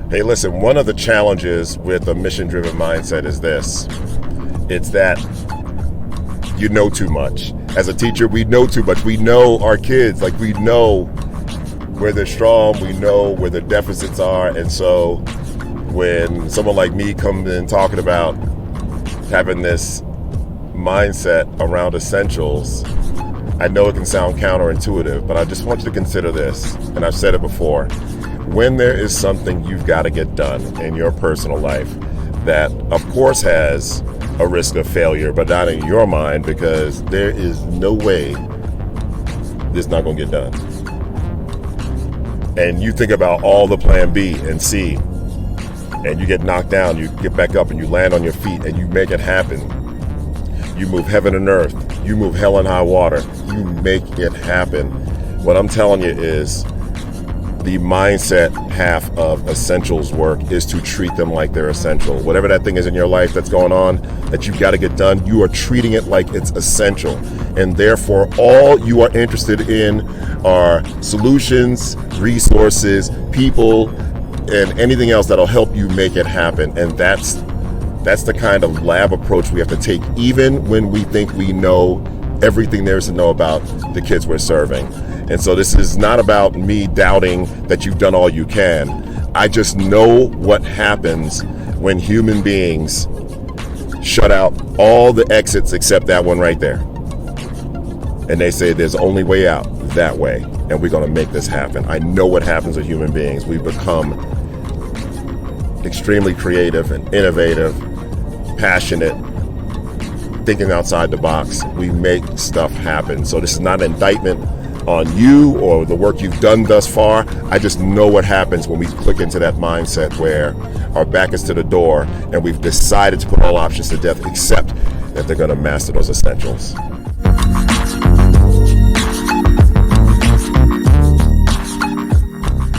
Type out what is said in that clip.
Hey, listen, one of the challenges with a mission-driven mindset is this. It's that you know too much. As a teacher, we know too much. We know our kids, like we know where they're strong, we know where their deficits are. And so when someone like me comes in talking about having this mindset around essentials, I know it can sound counterintuitive, but I just want you to consider this, and I've said it before. When there is something you've got to get done in your personal life that, of course, has a risk of failure, but not in your mind, because there is no way this is not going to get done. And you think about all the plan B and C, and you get knocked down, you get back up, and you land on your feet, and you make it happen. You move heaven and earth. You move hell and high water. You make it happen. What I'm telling you is the mindset half of essentials work is to treat them like they're essential. Whatever that thing is in your life that's going on that you've got to get done, you are treating it like it's essential. And therefore, all you are interested in are solutions, resources, people, and anything else that'll help you make it happen. And that's the kind of lab approach we have to take, even when we think we know everything there is to know about the kids we're serving. And so this is not about me doubting that you've done all you can. I just know what happens when human beings shut out all the exits except that one right there. And they say there's only way out that way, and we're going to make this happen. I know what happens with human beings. We become extremely creative and innovative, passionate, thinking outside the box. We make stuff happen. So this is not an indictment on you or the work you've done thus far. I just know what happens when we click into that mindset where our back is to the door and we've decided to put all options to death except that they're going to master those essentials.